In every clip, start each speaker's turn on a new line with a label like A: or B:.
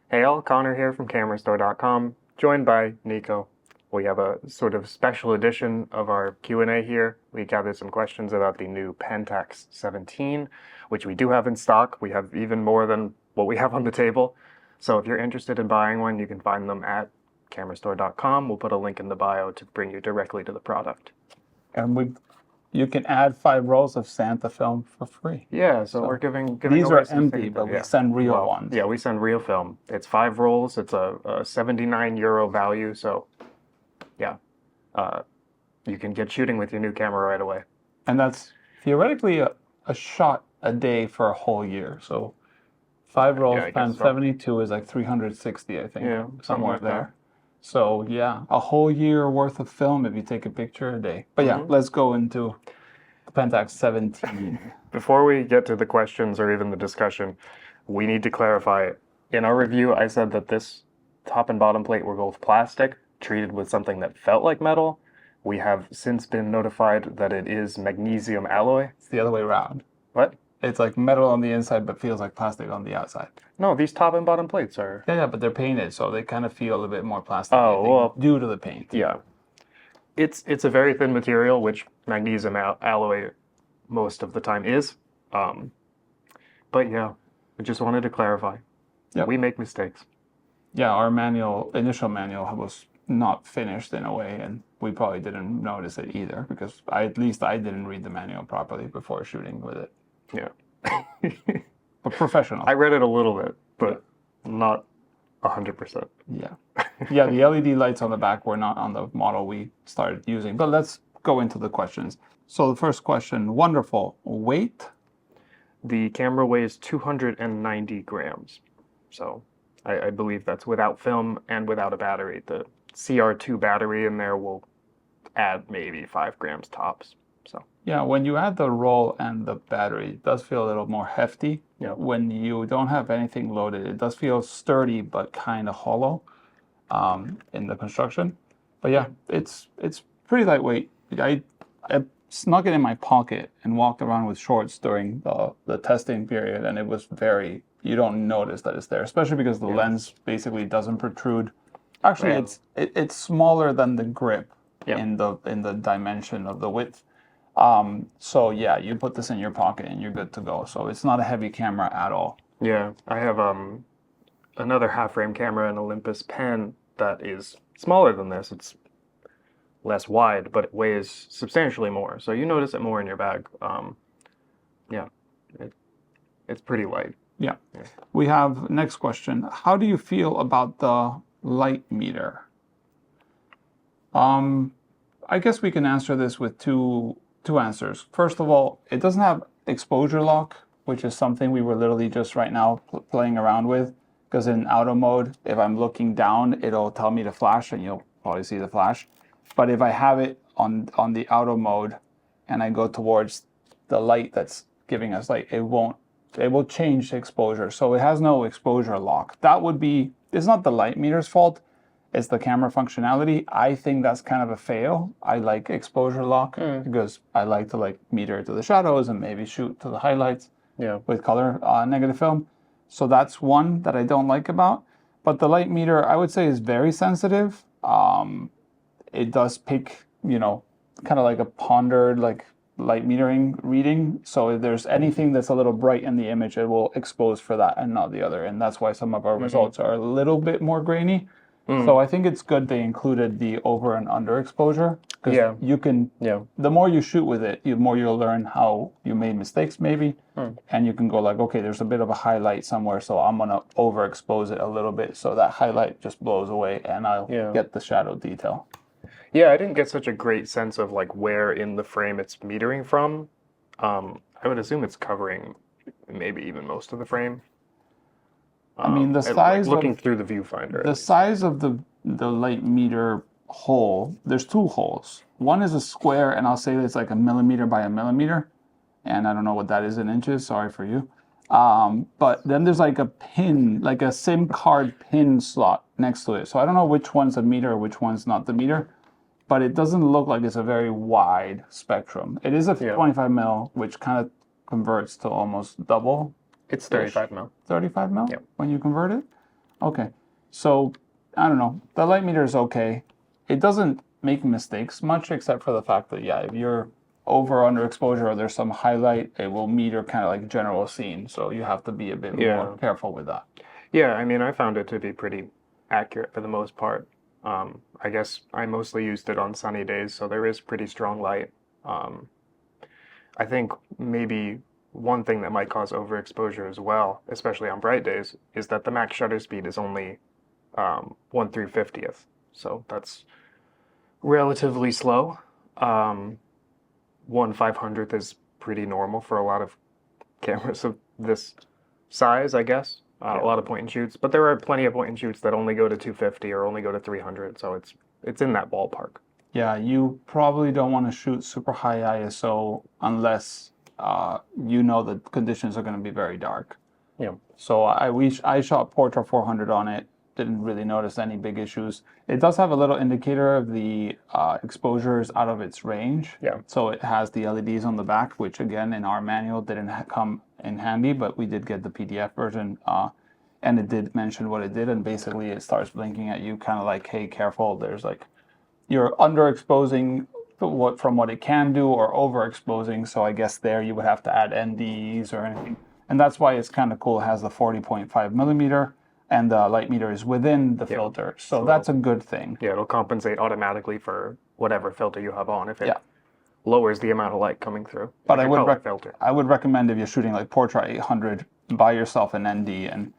A: Hey all, Connor here from Kamerastore.com, joined by Nico. We have a sort of special edition of our Q&A here. We gathered some questions about the new Pentax 17, which we do have in stock. We have even more than what we have on the table. So if you're interested in buying one, you can find them at Kamerastore.com. We'll put a link in the bio to bring you directly to the product.
B: And you can add 5 rolls of Santa film for free.
A: Yeah, so we're giving
B: these
A: away
B: are
A: some
B: empty,
A: Santa,
B: but we send real ones.
A: Yeah, we send real film. It's 5 rolls. It's a €79 value. So, yeah, you can get shooting with your new camera right away.
B: And that's theoretically a shot a day for a whole year. So 5 rolls times 72 is like 360, I think.
A: Yeah,
B: somewhere
A: like
B: there.
A: that.
B: So yeah, a whole year worth of film if you take a picture a day. But yeah, let's go into the Pentax 17.
A: Before we get to the questions or even the discussion, we need to clarify. In our review, I said that this top and bottom plate were both plastic, treated with something that felt like metal. We have since been notified that it is magnesium alloy.
B: It's the other way around.
A: What?
B: It's like metal on the inside, but feels like plastic on the outside.
A: No, these top and bottom plates are...
B: Yeah, but they're painted, so they kind of feel a bit more plastic.
A: Oh, well...
B: due to the paint.
A: Yeah. It's a very thin material, which magnesium alloy most of the time is. But yeah, I just wanted to clarify. Yep. We make mistakes.
B: Yeah, our initial manual was not finished in a way, and we probably didn't notice it either, because at least I didn't read the manual properly before shooting with it.
A: Yeah.
B: But professional.
A: I read it a little bit, but not 100%.
B: Yeah. Yeah, the LED lights on the back were not on the model we started using. But let's go into the questions. So the first question, wonderful. Weight?
A: The camera weighs 290 grams. So I believe that's without film and without a battery. The CR2 battery in there will add maybe 5 grams tops. So
B: yeah, when you add the roll and the battery, it does feel a little more hefty.
A: Yeah.
B: When you don't have anything loaded, it does feel sturdy but kind of hollow in the construction. But yeah, it's pretty lightweight. I snuck it in my pocket and walked around with shorts during the testing period, and it was you don't notice that it's there, especially because the lens basically doesn't protrude. Actually, it's smaller than the grip in the dimension of the width. So yeah, you put this in your pocket and you're good to go. So it's not a heavy camera at all.
A: Yeah, I have another half-frame camera, an Olympus pen, that is smaller than this. It's less wide, but it weighs substantially more. So you notice it more in your bag. Yeah, it's pretty light.
B: Yeah. We have next question. How do you feel about the light meter? I guess we can answer this with two answers. First of all, it doesn't have exposure lock, which is something we were literally just right now playing around with. Because in auto mode, if I'm looking down, it'll tell me to flash, and you'll probably see the flash. But if I have it on the auto mode and I go towards the light that's giving us light, it will change the exposure. So it has no exposure lock. It's not the light meter's fault. It's the camera functionality. I think that's kind of a fail. I like exposure lock because I like to meter to the shadows and maybe shoot to the highlights with color negative film. So that's one that I don't like about. But the light meter, I would say, is very sensitive. It does pick, kind of like a pondered light metering reading. So if there's anything that's a little bright in the image, it will expose for that and not the other. And that's why some of our results are a little bit more grainy. So I think it's good they included the over and under exposure, because you can, the more you shoot with it, the more you'll learn how you made mistakes maybe, and you can go okay, there's a bit of a highlight somewhere, so I'm gonna overexpose it a little bit so that highlight just blows away and I'll get the shadow detail.
A: Yeah, I didn't get such a great sense of where in the frame it's metering from. I would assume it's covering maybe even most of the frame.
B: I mean, the size
A: looking through the viewfinder.
B: The size of the light meter hole, there's 2 holes. One is a square, and I'll say it's like 1 millimeter by 1 millimeter. And I don't know what that is in inches, sorry for you. But then there's a pin, like a SIM card pin slot next to it. So I don't know which one's a meter, which one's not the meter. But it doesn't look like it's a very wide spectrum. It is a 25 mil, which kind of converts to almost double.
A: It's 35 mil.
B: 35 mil when you convert it. Okay. So, I don't know. The light meter is okay. It doesn't make mistakes much, except for the fact that, yeah, if you're over or under exposure or there's some highlight, it will meter kind of like general scene. So you have to be a bit more careful with that.
A: Yeah, I mean, I found it to be pretty accurate for the most part. I guess I mostly used it on sunny days, so there is pretty strong light. Um, I think maybe one thing that might cause overexposure as well, especially on bright days, is that the max shutter speed is only 1/350th. So that's relatively slow. 1/500th is pretty normal for a lot of cameras of this size, I guess. A lot of point and shoots, but there are plenty of point and shoots that only go to 250 or only go to 300, so it's in that ballpark.
B: Yeah, you probably don't want to shoot super high ISO unless you know the conditions are going to be very dark.
A: Yeah.
B: So I shot Portra 400 on it. Didn't really notice any big issues. It does have a little indicator of the exposure is out of its range.
A: Yeah.
B: So it has the LEDs on the back, which again in our manual didn't come in handy, but we did get the PDF version, and it did mention what it did, and basically it starts blinking at you, kind of like, hey, careful. There's like you're underexposing from what it can do, or overexposing. So I guess there you would have to add NDs or anything, and that's why it's kind of cool. It has the 40.5 millimeter. And the light meter is within the filter. So that's a good thing.
A: Yeah, it'll compensate automatically for whatever filter you have on if it lowers the amount of light coming through.
B: But
A: like
B: I would recommend if you're shooting like Portra 800, buy yourself an ND and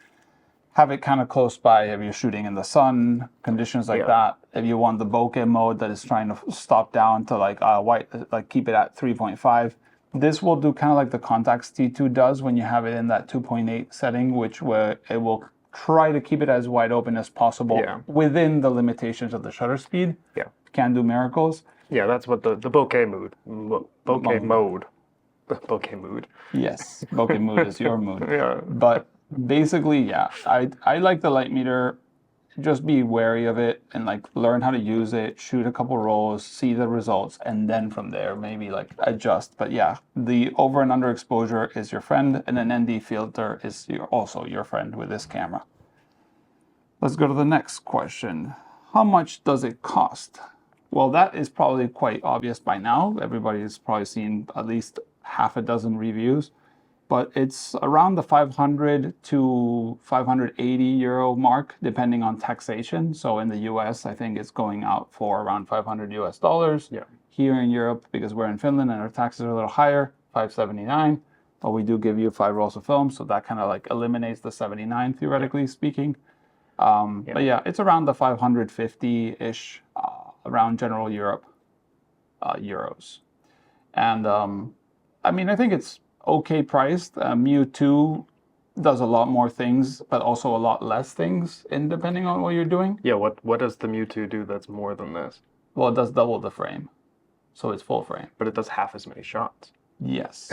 B: have it kind of close by if you're shooting in the sun, conditions like that. If you want the bokeh mode that is trying to stop down to like white, like keep it at 3.5. This will do kind of like the Contax T2 does when you have it in that 2.8 setting, where it will try to keep it as wide open as possible within the limitations of the shutter speed.
A: Yeah.
B: Can do miracles.
A: Yeah, that's what the bokeh mood. Bokeh mode. Bokeh mood.
B: Yes, bokeh mood is your mood.
A: Yeah.
B: But basically, yeah, I like the light meter. Just be wary of it and like learn how to use it, shoot a couple rolls, see the results, and then from there maybe like adjust. But yeah, the over and under exposure is your friend, and an ND filter is also your friend with this camera. Let's go to the next question. How much does it cost? Well, that is probably quite obvious by now. Everybody's probably seen at least half a dozen reviews. But it's around the 500 to 580 euro mark, depending on taxation. So in the US, I think it's going out for around 500 US dollars.
A: Yeah.
B: Here in Europe, because we're in Finland and our taxes are a little higher, 579. But we do give you 5 rolls of film, so that kind of like eliminates the 79, theoretically speaking. But yeah, it's around the 550-ish, around general Europe, euros. And I mean, I think it's okay priced. Mewtwo does a lot more things, but also a lot less things, depending on what you're doing.
A: Yeah, what does the Mewtwo do that's more than this?
B: Well, it does double the frame, so it's full frame.
A: But it does half as many shots.
B: Yes,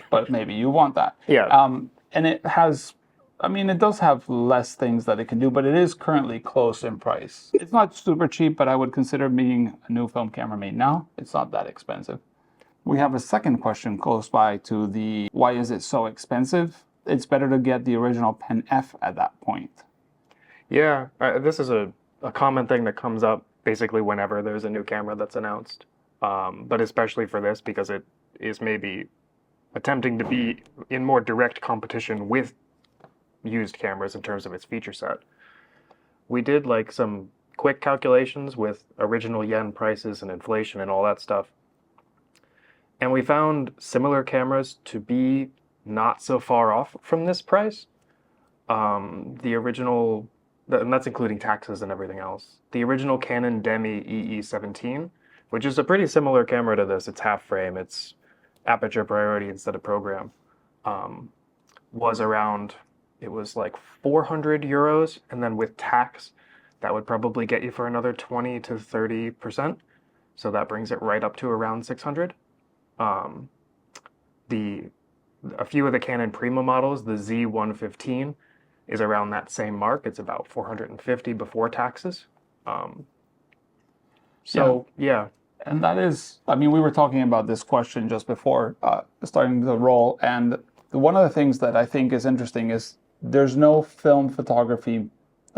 B: but maybe you want that.
A: Yeah.
B: And it has, I mean, it does have less things that it can do, but it is currently close in price. It's not super cheap, but I would consider being a new film camera made now. It's not that expensive. We have a second question close by to the why is it so expensive? It's better to get the original PenF at that point.
A: Yeah, this is a common thing that comes up basically whenever there's a new camera that's announced. But especially for this, because it is maybe attempting to be in more direct competition with used cameras in terms of its feature set. We did like some quick calculations with original yen prices and inflation and all that stuff. And we found similar cameras to be not so far off from this price. The original, and that's including taxes and everything else. The original Canon Demi EE17, which is a pretty similar camera to this. It's half frame, it's aperture priority instead of program, was around, it was like 400 euros. And then with tax, that would probably get you for another 20 to 30%. So that brings it right up to around 600. A few of the Canon Prima models, the Z115 is around that same mark. It's about 450 before taxes. Yeah.
B: And that is, I mean, we were talking about this question just before starting the roll. And one of the things that I think is interesting is there's no film photography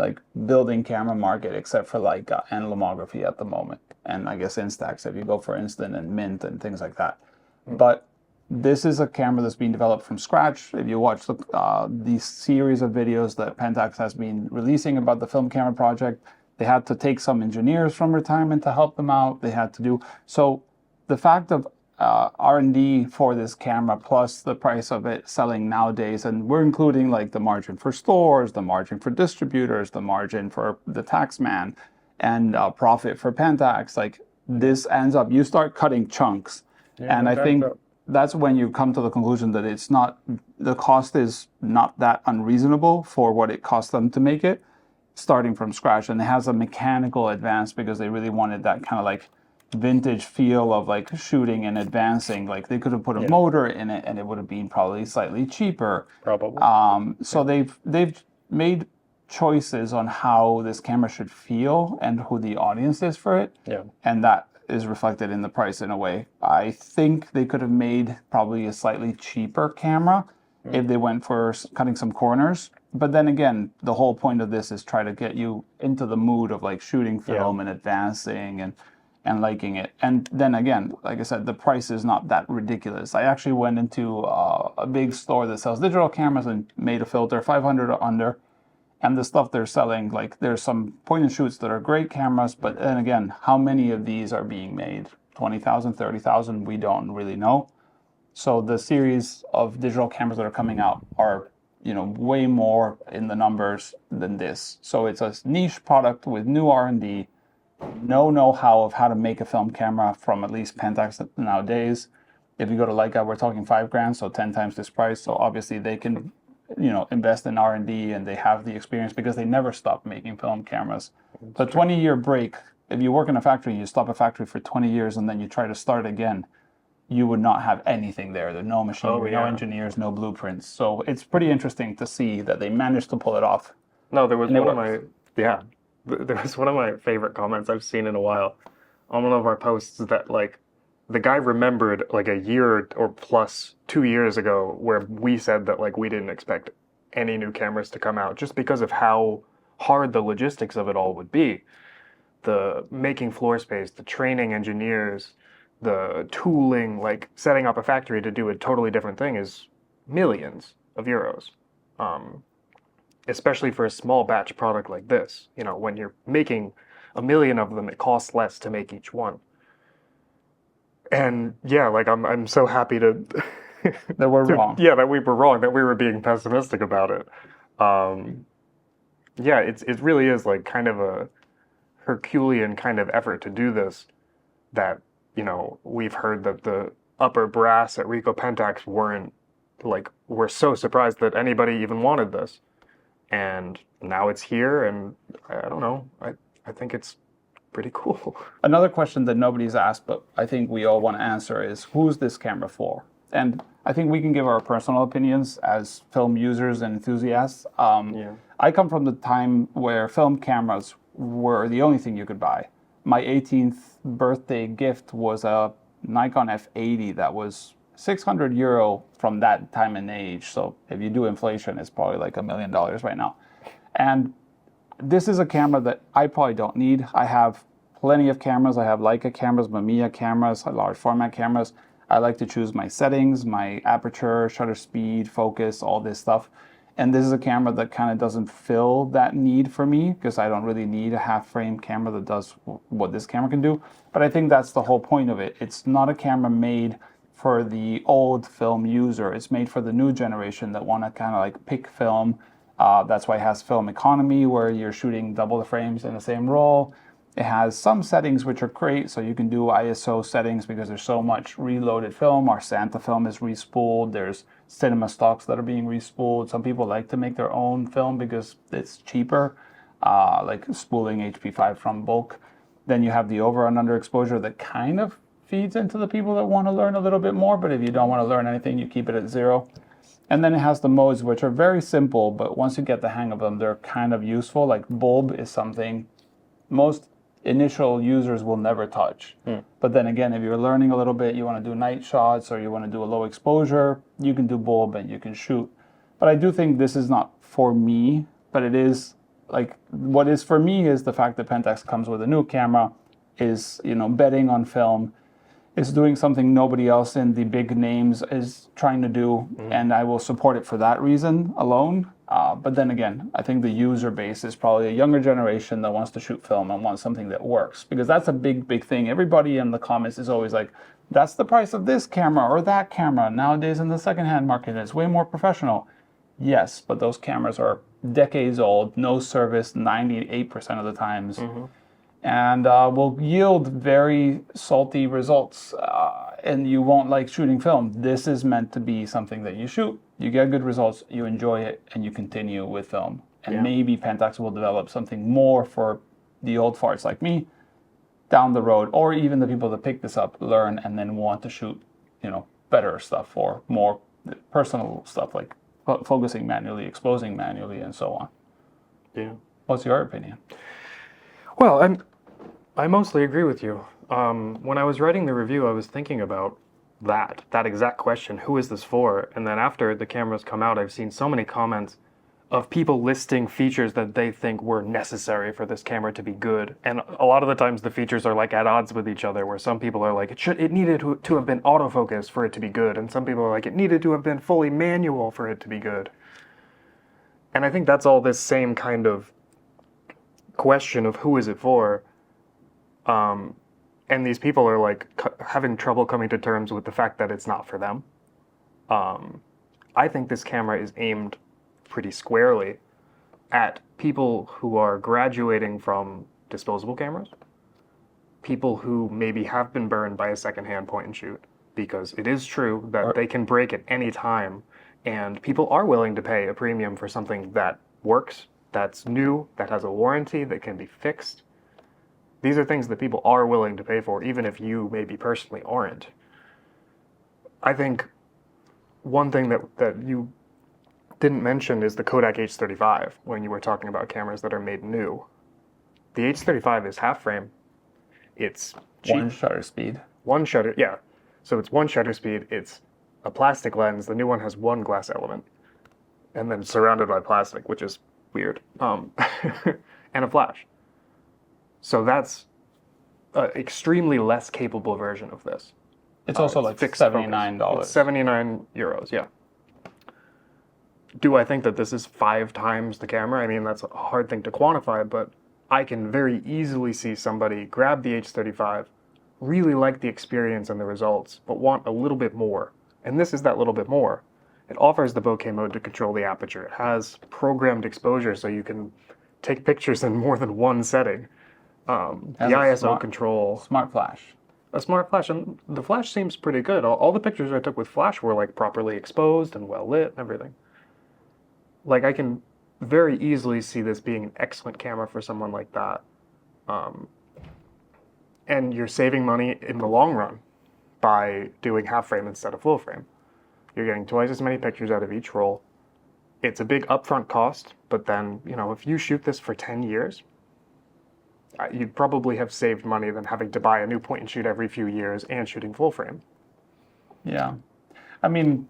B: like building camera market except for Leica and Lomography at the moment, and I guess Instax if you go for Instant and Mint and things like that. But this is a camera that's being developed from scratch. If you watch the series of videos that Pentax has been releasing about the film camera project, they had to take some engineers from retirement to help them out. They had to do so. The fact of R&D for this camera plus the price of it selling nowadays, and we're including like the margin for stores, the margin for distributors, the margin for the tax man, and profit for Pentax. Like this ends up, you start cutting chunks, and I think that's when you come to the conclusion that it's not, the cost is not that unreasonable for what it cost them to make it, starting from scratch. And it has a mechanical advance because they really wanted that kind of like vintage feel of like shooting and advancing. Like they could have put a motor in it and it would have been probably slightly cheaper.
A: Probably.
B: So they've made choices on how this camera should feel and who the audience is for it.
A: Yeah.
B: And that is reflected in the price in a way. I think they could have made probably a slightly cheaper camera if they went for cutting some corners. But then again, the whole point of this is try to get you into the mood of like shooting film and advancing and liking it. And then again, like I said, the price is not that ridiculous. I actually went into a big store that sells digital cameras and made a filter, 500 or under. And the stuff they're selling, like there's some point and shoots that are great cameras, but then again, how many of these are being made? 20,000, 30,000, we don't really know. So the series of digital cameras that are coming out are, you know, way more in the numbers than this. So it's a niche product with new R&D, no know-how of how to make a film camera from at least Pentax nowadays. If you go to Leica, we're talking $5,000, so 10 times this price. So obviously they can, you know, invest in R&D and they have the experience because they never stop making film cameras. So 20-year break, if you work in a factory, you stop a factory for 20 years and then you try to start again, you would not have anything there. There's no machinery, no engineers, no blueprints. So it's pretty interesting to see that they managed to pull it off.
A: No, there was there was one of my favorite comments I've seen in a while on one of our posts that like the guy remembered like a year or plus 2 years ago where we said that like we didn't expect any new cameras to come out just because of how hard the logistics of it all would be. The making floor space, the training engineers, the tooling, like setting up a factory to do a totally different thing is millions of euros. Especially for a small batch product like this. You know, when you're making 1 million of them, it costs less to make each one. And yeah, like I'm so happy to
B: that we're wrong.
A: Yeah, that we were wrong, that we were being pessimistic about it. Yeah, it really is like kind of a Herculean kind of effort to do this. That, you know, we've heard that the upper brass at Nico Pentax were so surprised that anybody even wanted this. And now it's here, and I don't know, I think it's pretty cool.
B: Another question that nobody's asked, but I think we all want to answer is, who's this camera for? And I think we can give our personal opinions as film users and enthusiasts. I come from the time where film cameras were the only thing you could buy. My 18th birthday gift was a Nikon F80 that was 600 euro from that time and age. So if you do inflation, it's probably like $1 million right now. And this is a camera that I probably don't need. I have plenty of cameras. I have Leica cameras, Mamiya cameras, large format cameras. I like to choose my settings, my aperture, shutter speed, focus, all this stuff. And this is a camera that kind of doesn't fill that need for me because I don't really need a half frame camera that does what this camera can do. But I think that's the whole point of it. It's not a camera made for the old film user. It's made for the new generation that want to kind of like pick film. That's why it has film economy, where you're shooting double the frames in the same roll. It has some settings which are great, so you can do ISO settings because there's so much reloaded film. Our Santa film is respooled. There's cinema stocks that are being respooled. Some people like to make their own film because it's cheaper, like spooling HP5 from bulk. Then you have the over and under exposure that kind of feeds into the people that want to learn a little bit more, but if you don't want to learn anything, you keep it at 0. And then it has the modes, which are very simple, but once you get the hang of them, they're kind of useful. Like bulb is something most initial users will never touch. But then again, if you're learning a little bit, you want to do night shots or you want to do a low exposure, you can do bulb and you can shoot. But I do think this is not for me, but it is like what is for me is the fact that Pentax comes with a new camera, is betting on film, is doing something nobody else in the big names is trying to do, and I will support it for that reason alone. But then again, I think the user base is probably a younger generation that wants to shoot film and wants something that works, because that's a big thing. Everybody in the comments is always like, that's the price of this camera or that camera. Nowadays in the secondhand market, it's way more professional. Yes, but those cameras are decades old, no service 98% of the times. And will yield very salty results, and you won't like shooting film. This is meant to be something that you shoot, you get good results, you enjoy it, and you continue with film. And maybe Pentax will develop something more for the old farts like me down the road, or even the people that pick this up, learn, and then want to shoot, better stuff or more personal stuff, like focusing manually, exposing manually, and so on.
A: Yeah.
B: What's your opinion?
A: Well, I mostly agree with you. When I was writing the review, I was thinking about that exact question, who is this for? And then after the cameras come out, I've seen so many comments of people listing features that they think were necessary for this camera to be good. And a lot of the times the features are like at odds with each other, where some people are like, it needed to have been autofocus for it to be good. And some people are like, it needed to have been fully manual for it to be good. And I think that's all this same kind of question of who is it for. And these people are like having trouble coming to terms with the fact that it's not for them. I think this camera is aimed pretty squarely at people who are graduating from disposable cameras, people who maybe have been burned by a secondhand point and shoot, because it is true that they can break at any time, and people are willing to pay a premium for something that works, that's new, that has a warranty, that can be fixed. These are things that people are willing to pay for, even if you maybe personally aren't. I think one thing that you didn't mention is the Kodak H35 when you were talking about cameras that are made new. The H35 is half frame. It's cheap.
B: One shutter speed.
A: One shutter, yeah. So it's one shutter speed. It's a plastic lens. The new one has one glass element, and then surrounded by plastic, which is weird. And a flash. So that's an extremely less capable version of this.
B: It's also like $79.
A: It's €79, yeah. Do I think that this is 5 times the camera? I mean, that's a hard thing to quantify, but I can very easily see somebody grab the H35, really like the experience and the results, but want a little bit more. And this is that little bit more. It offers the bokeh mode to control the aperture. It has programmed exposure so you can take pictures in more than one setting. The ISO control.
B: Smart flash.
A: A smart flash, and the flash seems pretty good. All the pictures I took with flash were like properly exposed and well lit and everything. Like, I can very easily see this being an excellent camera for someone like that. And you're saving money in the long run by doing half frame instead of full frame. You're getting twice as many pictures out of each roll. It's a big upfront cost, but then, if you shoot this for 10 years, you'd probably have saved money than having to buy a new point and shoot every few years and shooting full frame.
B: Yeah. I mean,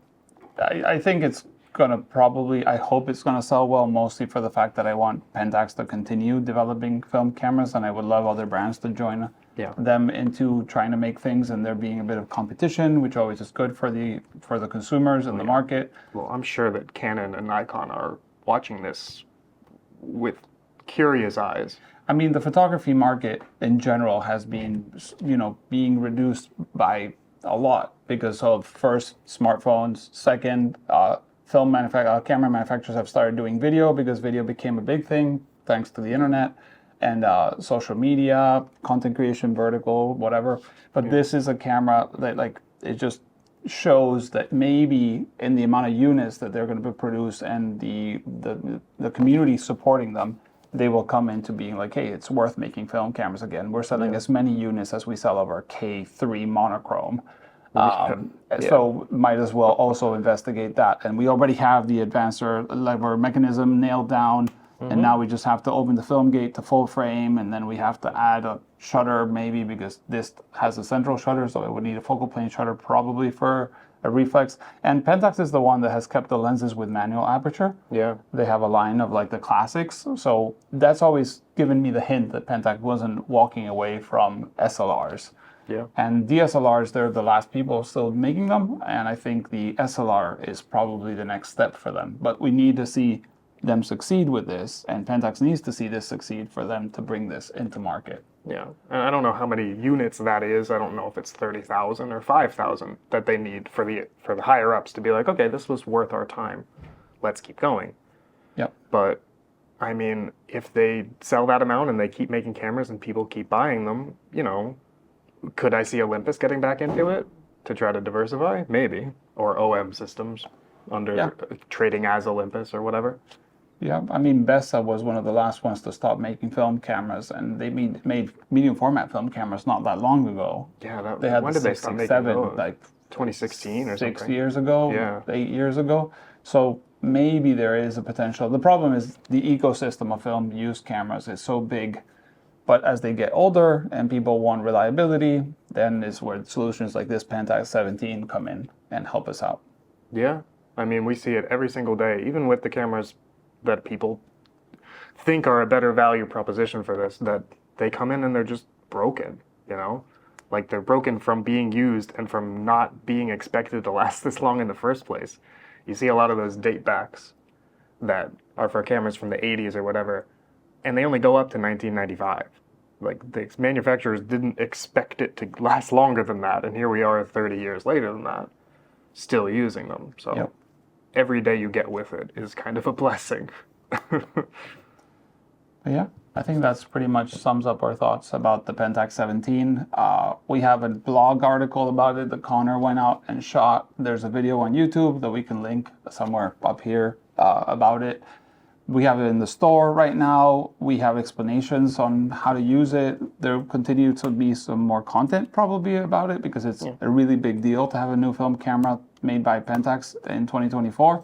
B: I think it's going to probably, I hope it's going to sell well, mostly for the fact that I want Pentax to continue developing film cameras, and I would love other brands to join them into trying to make things, and there being a bit of competition, which always is good for the consumers and the market.
A: Well, I'm sure that Canon and Nikon are watching this with curious eyes.
B: I mean, the photography market in general has been, being reduced by a lot because of, first, smartphones, second, camera manufacturers have started doing video because video became a big thing thanks to the internet and social media, content creation, vertical, whatever. But this is a camera that, it just shows that maybe in the amount of units that they're going to produce and the community supporting them, they will come into being like, hey, it's worth making film cameras again. We're selling as many units as we sell of our K3 monochrome. So might as well also investigate that. And we already have the advancer lever mechanism nailed down. And now we just have to open the film gate to full frame. And then we have to add a shutter maybe because this has a central shutter. So it would need a focal plane shutter probably for a reflex. And Pentax is the one that has kept the lenses with manual aperture.
A: Yeah.
B: They have a line of like the classics. So that's always given me the hint that Pentax wasn't walking away from SLRs.
A: Yeah.
B: And DSLRs, they're the last people still making them. And I think the SLR is probably the next step for them. But we need to see them succeed with this. And Pentax needs to see this succeed for them to bring this into market.
A: Yeah, and I don't know how many units that is. I don't know if it's 30,000 or 5,000 that they need for the higher ups to be like, okay, this was worth our time. Let's keep going.
B: Yep.
A: But I mean, if they sell that amount and they keep making cameras and people keep buying them, you know, could I see Olympus getting back into it to try to diversify? Maybe. Or OM Systems under trading as Olympus or whatever.
B: Yeah, I mean, Bessa was one of the last ones to stop making film cameras, and they made medium format film cameras not that long ago.
A: Yeah,
B: they had
A: when
B: the
A: did they stop making
B: 667,
A: those?
B: like
A: 2016 or something?
B: 6 years ago,
A: Yeah.
B: 8 years ago. So maybe there is a potential. The problem is the ecosystem of film use cameras is so big, but as they get older and people want reliability, then is where solutions like this Pentax 17 come in and help us out.
A: Yeah, I mean, we see it every single day, even with the cameras that people think are a better value proposition for this, that they come in and they're just broken, you know? Like they're broken from being used and from not being expected to last this long in the first place. You see a lot of those date backs that are for cameras from the 80s or whatever, and they only go up to 1995. Like the manufacturers didn't expect it to last longer than that, and here we are 30 years later than that, still using them. So.
B: Yep.
A: Every day you get with it is kind of a blessing.
B: But yeah, I think that's pretty much sums up our thoughts about the Pentax 17. We have a blog article about it that Connor went out and shot. There's a video on YouTube that we can link somewhere up here about it. We have it in the store right now. We have explanations on how to use it. There will continue to be some more content probably about it because it's a really big deal to have a new film camera made by Pentax in 2024.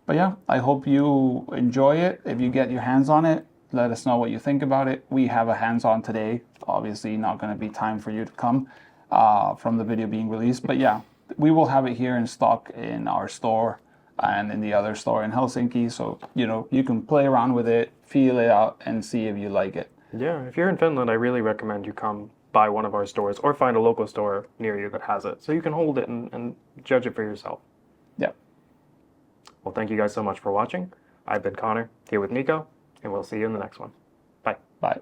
B: But yeah, I hope you enjoy it. If you get your hands on it, let us know what you think about it. We have a hands-on today. Obviously not going to be time for you to come from the video being released. But yeah, we will have it here in stock in our store and in the other store in Helsinki. So, you know, you can play around with it, feel it out, and see if you like it.
A: Yeah, if you're in Finland, I really recommend you come by one of our stores or find a local store near you that has it so you can hold it and judge it for yourself.
B: Yeah.
A: Well, thank you guys so much for watching. I've been Connor, here with Nico, and we'll see you in the next one. Bye.
B: Bye.